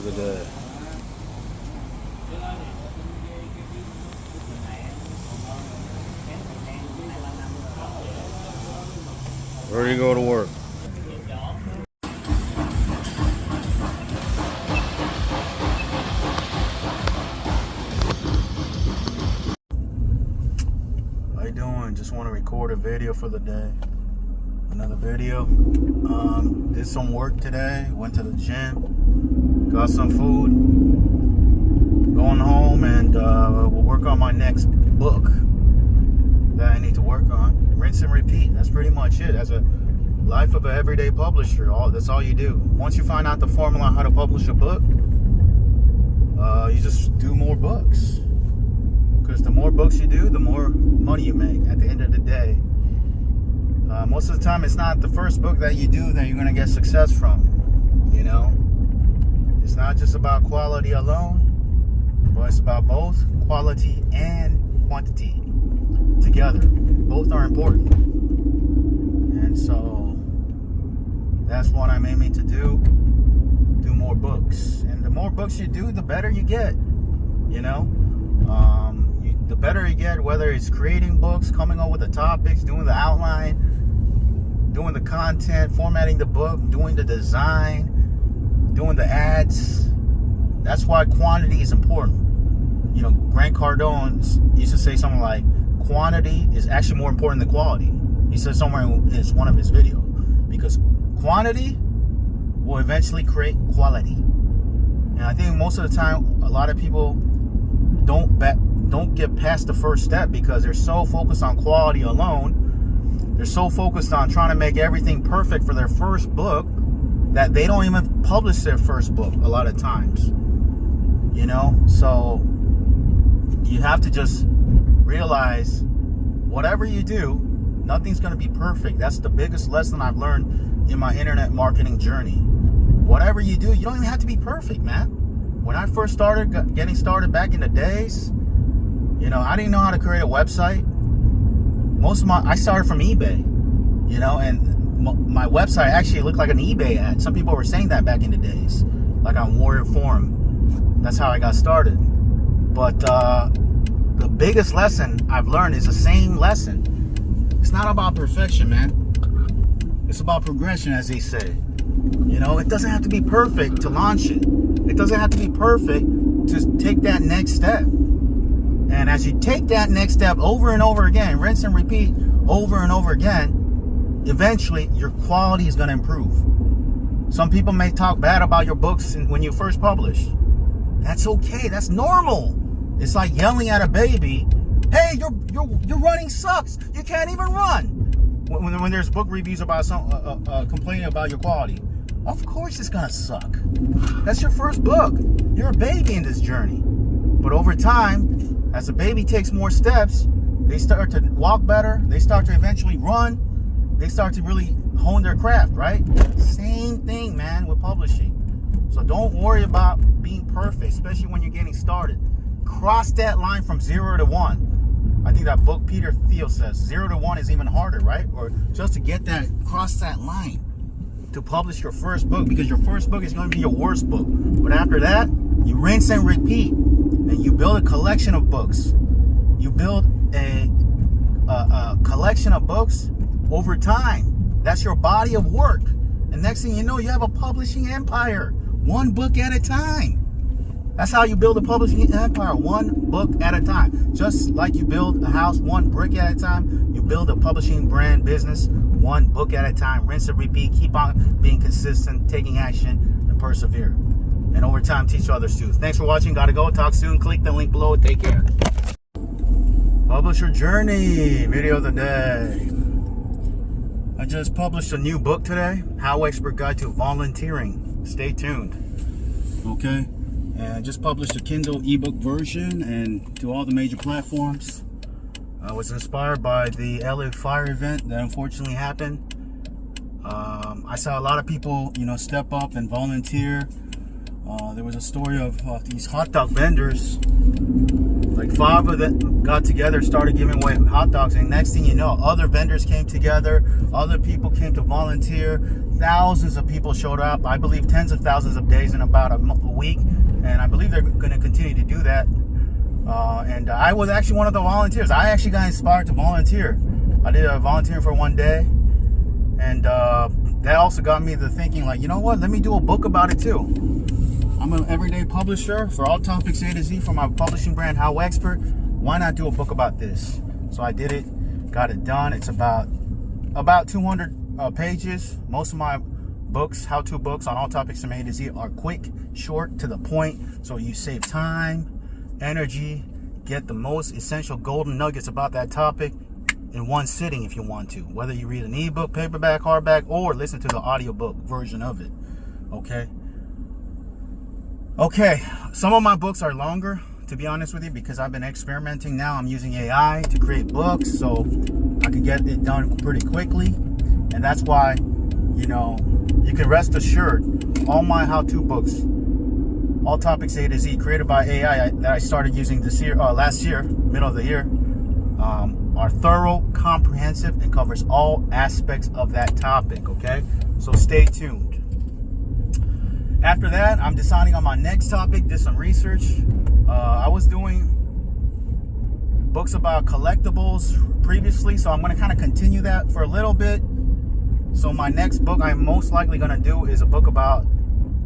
the day. Ready to go to work. How you doing? Just want to record a video for the day. Another video. Did some work today. Went to the gym. Got some food. Going home and we'll work on my next book that I need to work on. Rinse and repeat. That's pretty much it. As a life of an everyday publisher, that's all you do. Once you find out the formula on how to publish a book, you just do more books. Because the more books you do, the more money you make at the end of the day. Most of the time, it's not the first book that you do that you're going to get success from. You know, it's not just about quality alone, but it's about both quality and quantity together. Both are important. And so that's what I'm aiming to do more books. And the more books you do, the better you get. You know, the better you get, whether it's creating books, coming up with the topics, doing the outline, doing the content, formatting the book, doing the design, doing the ads. That's why quantity is important. You know, Grant Cardone used to say something like, quantity is actually more important than quality. He said somewhere in one of his videos, because quantity will eventually create quality. And I think most of the time, a lot of people don't get past the first step because they're so focused on quality alone. They're so focused on trying to make everything perfect for their first book that they don't even publish their first book a lot of times. You know, so you have to just realize whatever you do, nothing's going to be perfect. That's the biggest lesson I've learned in my internet marketing journey. Whatever you do, you don't even have to be perfect, man. When I first getting started back in the days, you know, I didn't know how to create a website. I started from eBay, you know, and my website actually looked like an eBay ad. Some people were saying that back in the days, like on Warrior Forum. That's how I got started. But the biggest lesson I've learned is the same lesson. It's not about perfection, man. It's about progression, as they say. You know, it doesn't have to be perfect to launch it. It doesn't have to be perfect to take that next step. And as you take that next step over and over again, rinse and repeat over and over again, eventually your quality is going to improve. Some people may talk bad about your books when you first publish. That's okay. That's normal. It's like yelling at a baby, "Hey, your running sucks. You can't even run." When there's book reviews about complaining about your quality, of course it's gonna suck. That's your first book. You're a baby in this journey. But over time, as the baby takes more steps, they start to walk better. They start to eventually run. They start to really hone their craft, right? Same thing, man, with publishing. So don't worry about being perfect, especially when you're getting started. Cross that line from 0 to 1. I think that book Peter Thiel says 0 to 1 is even harder, right? Or just to get that, cross that line to publish your first book, because your first book is going to be your worst book. But after that, you rinse and repeat, and you build a collection of books. You build a collection of books over time. That's your body of work. And next thing you know, you have a publishing empire, one book at a time. That's how you build a publishing empire, one book at a time. Just like you build a house one brick at a time, you build a publishing brand business one book at a time. Rinse and repeat, keep on being consistent, taking action, and persevere. And over time, teach others too. Thanks for watching. Gotta go. Talk soon. Click the link below. Take care. Publisher journey, video of the day. I just published a new book today, HowExpert Guide to Volunteering. Stay tuned. Okay. And I just published a Kindle ebook version and to all the major platforms. I was inspired by the LA fire event that unfortunately happened. I saw a lot of people, you know, step up and volunteer. There was a story of these hot dog vendors. Like 5 of them got together, started giving away hot dogs, and next thing you know, other vendors came together, other people came to volunteer. thousands of people showed up. I believe tens of thousands of days in about a week, and I believe they're going to continue to do that. And I was actually one of the volunteers. I actually got inspired to volunteer. I did a volunteering for one day, and that also got me to thinking, like, you know what, let me do a book about it too. I'm an everyday publisher for all topics A to Z for my publishing brand, HowExpert. Why not do a book about this? So I did it, got it done. It's about 200 pages. Most of my books, how-to books on all topics from A to Z, are quick, short, to the point, so you save time, energy, get the most essential golden nuggets about that topic in one sitting if you want to, whether you read an ebook, paperback, hardback, or listen to the audiobook version of it. Okay, some of my books are longer, to be honest with you, because I've been experimenting. Now I'm using AI to create books, so I can get it done pretty quickly. And that's why, you know, you can rest assured, all my how-to books, all topics A to Z, created by AI, that I started using this year, last year, middle of the year, are thorough, comprehensive, and covers all aspects of that topic. Okay, so stay tuned. After that, I'm deciding on my next topic. Did some research. I was doing books about collectibles previously, so I'm going to kind of continue that for a little bit. So my next book I'm most likely going to do is a book about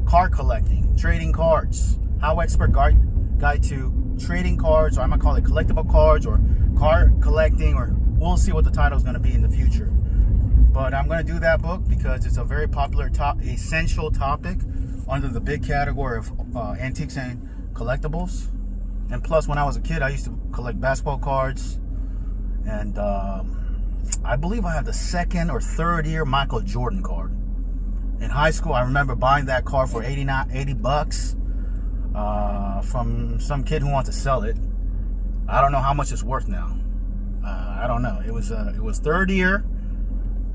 card collecting, trading cards. HowExpert guide to trading cards, or I might call it collectible cards, or card collecting, or we'll see what the title is going to be in the future. But I'm going to do that book because it's a very popular essential topic under the big category of antiques and collectibles. And plus, when I was a kid, I used to collect basketball cards, and I believe I have the second or third year Michael Jordan card. In high school, I remember buying that card for $80 from some kid who wanted to sell it. I don't know how much it's worth now. I don't know. It was third year.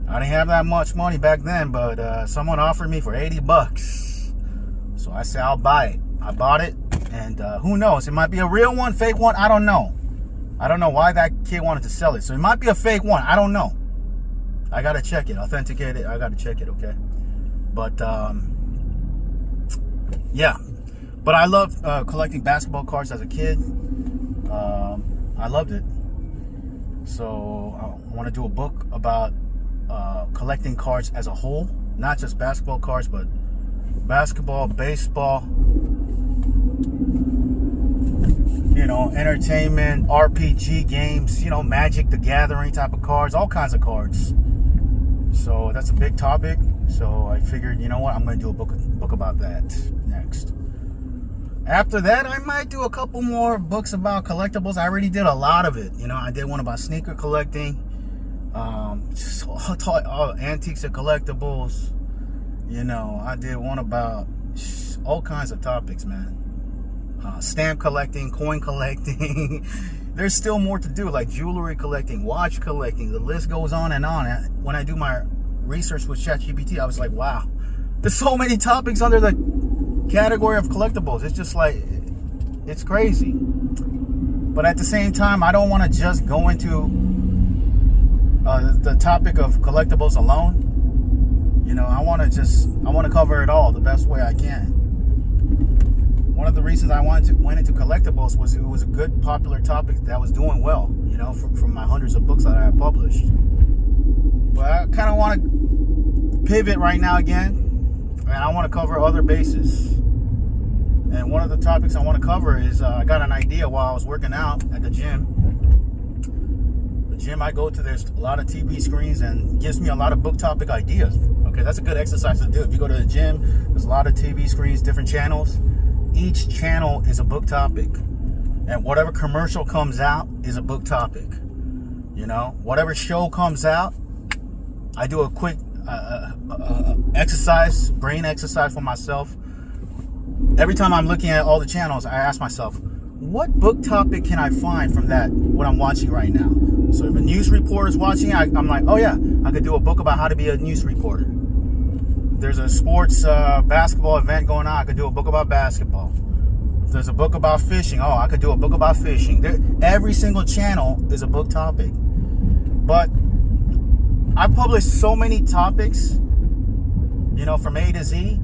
I didn't have that much money back then, but someone offered me for $80. So I said, I'll buy it. I bought it, and who knows? It might be a real one, fake one. I don't know. I don't know why that kid wanted to sell it. So it might be a fake one. I don't know. I got to check it, authenticate it. I got to check it, okay? But, yeah. But I loved collecting basketball cards as a kid. I loved it. So I want to do a book about collecting cards as a whole. Not just basketball cards, but basketball, baseball, you know, entertainment, RPG games, you know, Magic the Gathering type of cards, all kinds of cards. So that's a big topic. So I figured, you know what, I'm going to do a book about that next. After that, I might do a couple more books about collectibles. I already did a lot of it. You know, I did one about sneaker collecting, all antiques and collectibles. You know, I did one about all kinds of topics, man. Stamp collecting, coin collecting. There's still more to do, like jewelry collecting, watch collecting. The list goes on and on. When I do my research with ChatGPT, I was like, wow, there's so many topics under the category of collectibles. It's just like, it's crazy. But at the same time, I don't want to just go into the topic of collectibles alone. You know, I want to cover it all the best way I can. One of the reasons I went into collectibles was it was a good, popular topic that was doing well, you know, from my hundreds of books that I have published. But I kind of want to pivot right now again, and I want to cover other bases. And one of the topics I want to cover is I got an idea while I was working out at the gym. The gym I go to, there's a lot of TV screens, and gives me a lot of book topic ideas. Okay, that's a good exercise to do. If you go to the gym, there's a lot of TV screens, different channels. Each channel is a book topic, and whatever commercial comes out is a book topic. You know, whatever show comes out, I do a quick exercise, brain exercise for myself. Every time I'm looking at all the channels, I ask myself, what book topic can I find from that, what I'm watching right now? So if a news reporter is watching, I'm like, oh yeah, I could do a book about how to be a news reporter. There's a sports basketball event going on, I could do a book about basketball. If there's a book about fishing, oh, I could do a book about fishing. Every single channel is a book topic. But I publish so many topics you know, from A to Z.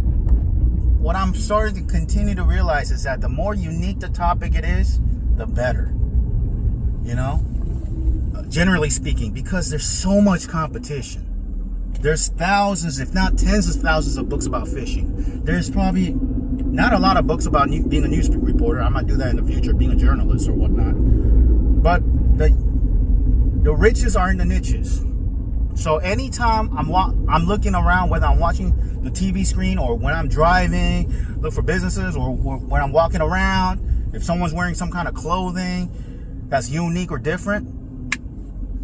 What I'm starting to continue to realize is that the more unique the topic it is, the better, you know, generally speaking, because there's so much competition. There's thousands, if not tens of thousands of books about fishing. There's probably not a lot of books about being a news reporter. I might do that in the future, being a journalist or whatnot. But the riches are in the niches. So anytime I'm looking around, whether I'm watching the TV screen or when I'm driving, look for businesses, or when I'm walking around, if someone's wearing some kind of clothing that's unique or different,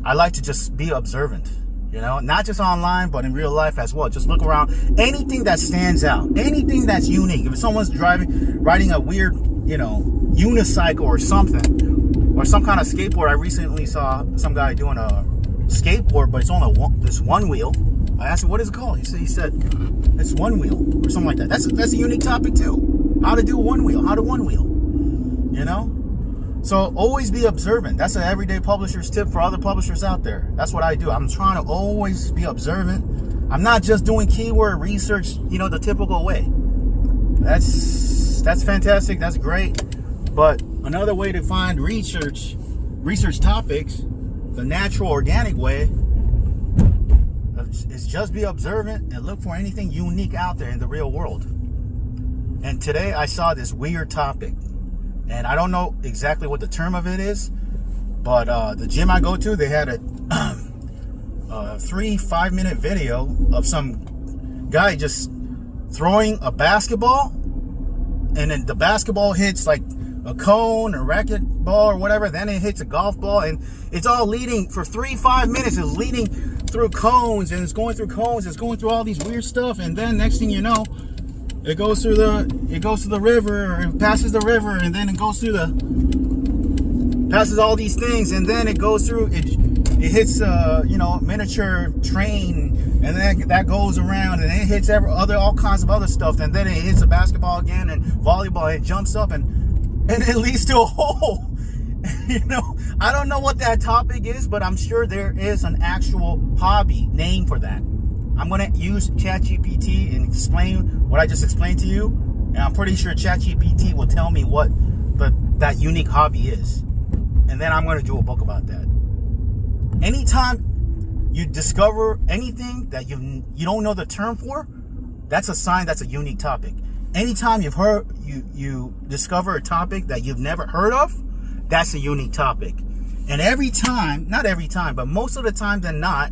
I like to just be observant, you know, not just online, but in real life as well. Just look around. Anything that stands out, anything that's unique. If someone's riding a weird, you know, unicycle or something, or some kind of skateboard. I recently saw some guy doing a skateboard, but it's on this one wheel. I asked him, what is it called? He said it's one wheel or something like that. That's a unique topic too. How to do one wheel, you know? So always be observant. That's an everyday publisher's tip for other publishers out there. That's what I do. I'm trying to always be observant. I'm not just doing keyword research, you know, the typical way. That's fantastic. That's great. But another way to find research topics, the natural, organic way, is just be observant and look for anything unique out there in the real world. And today I saw this weird topic, and I don't know exactly what the term of it is, but the gym I go to, they had a 3-5-minute video of some guy just throwing a basketball, and then the basketball hits like a cone, a racket ball or whatever, then it hits a golf ball, and it's all leading for 3-5 minutes. It's leading through cones, and it's going through cones, it's going through all these weird stuff, and then next thing you know, it goes to the river, or it passes the river, and then it goes through passes all these things, and then it goes through, it hits you know, miniature train, and then that goes around, and then it hits all kinds of other stuff, and then it hits a basketball again, and volleyball, and it jumps up, and it leads to a hole. You know, I don't know what that topic is, but I'm sure there is an actual hobby name for that. I'm going to use ChatGPT and explain what I just explained to you, and I'm pretty sure ChatGPT will tell me what that unique hobby is, and then I'm going to do a book about that. Anytime you discover anything that you don't know the term for, that's a sign that's a unique topic. Anytime you discover a topic that you've never heard of, that's a unique topic. And every time, not every time, but most of the time than not,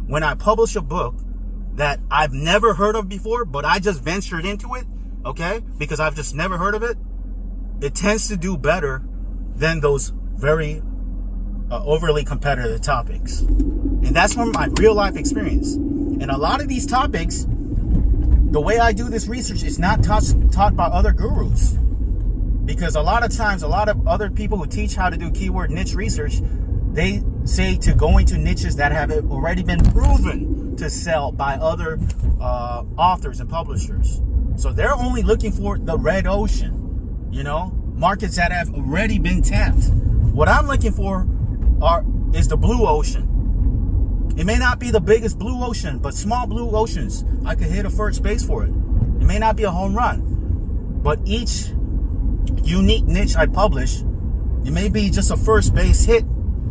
when I publish a book that I've never heard of before, but I just ventured into it, okay, because I've just never heard of it, it tends to do better than those very overly competitive topics. And that's from my real life experience. And a lot of these topics, the way I do this research is not taught by other gurus. Because a lot of times, a lot of other people who teach how to do keyword niche research, they say to go into niches that have already been proven to sell by other authors and publishers. So they're only looking for the red ocean, you know, markets that have already been tapped. What I'm looking for is the blue ocean. It may not be the biggest blue ocean, but small blue oceans, I could hit a first base for it. It may not be a home run, but each unique niche I publish, it may be just a first base hit,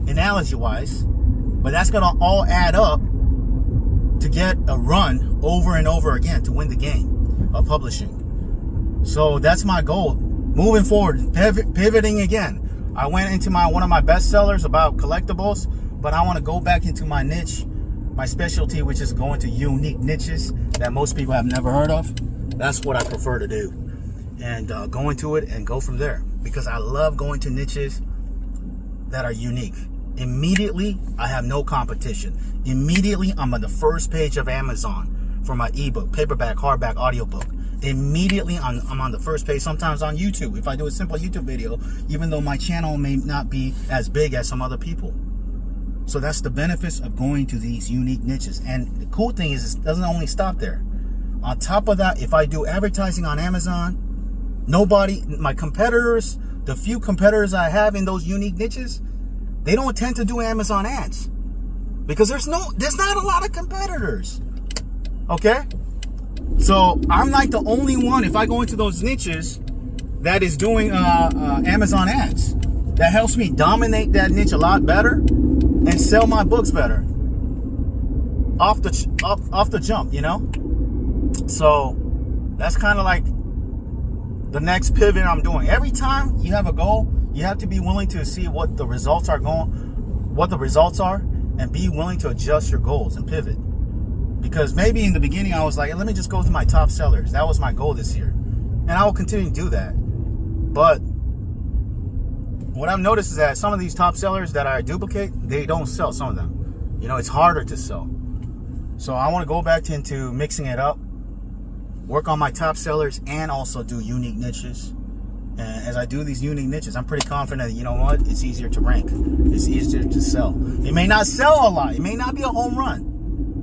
analogy wise, but that's gonna all add up to get a run over and over again to win the game of publishing. So that's my goal moving forward, pivoting again. I went into one of my bestsellers about collectibles, but I want to go back into my niche, my specialty, which is going to unique niches that most people have never heard of. That's what I prefer to do, and go into it and go from there, because I love going to niches that are unique. Immediately, I have no competition. Immediately, I'm on the first page of Amazon for my ebook, paperback, hardback, audiobook. Immediately, I'm on the first page, sometimes on YouTube, if I do a simple YouTube video, even though my channel may not be as big as some other people. So that's the benefits of going to these unique niches. And the cool thing is, it doesn't only stop there. On top of that, if I do advertising on Amazon, my competitors, the few competitors I have in those unique niches, they don't tend to do Amazon ads, because there's not a lot of competitors. Okay? So I'm like the only one, if I go into those niches, that is doing Amazon ads. That helps me dominate that niche a lot better and sell my books better off the jump, you know. So that's kind of like the next pivot I'm doing. Every time you have a goal, you have to be willing to see what the results are and be willing to adjust your goals and pivot. Because maybe in the beginning I was like, let me just go to my top sellers. That was my goal this year, and I will continue to do that. But what I've noticed is that some of these top sellers that I duplicate, they don't sell. Some of them, you know, it's harder to sell. So I want to go back into mixing it up, work on my top sellers, and also do unique niches. And as I do these unique niches, I'm pretty confident that, you know what, it's easier to rank. It's easier to sell. It may not sell a lot. It may not be a home run.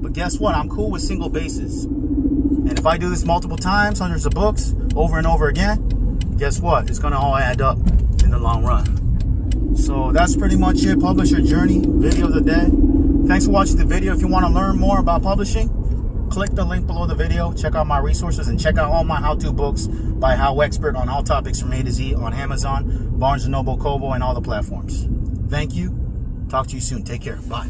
But guess what? I'm cool with single bases. And if I do this multiple times, hundreds of books, over and over again, guess what? It's going to all add up in the long run. So that's pretty much it. Publisher Journey video of the day. Thanks for watching the video. If you want to learn more about publishing, click the link below the video. Check out my resources and check out all my how-to books by HowExpert on all topics from A to Z on Amazon, Barnes & Noble, Kobo, and all the platforms. Thank you. Talk to you soon. Take care. Bye.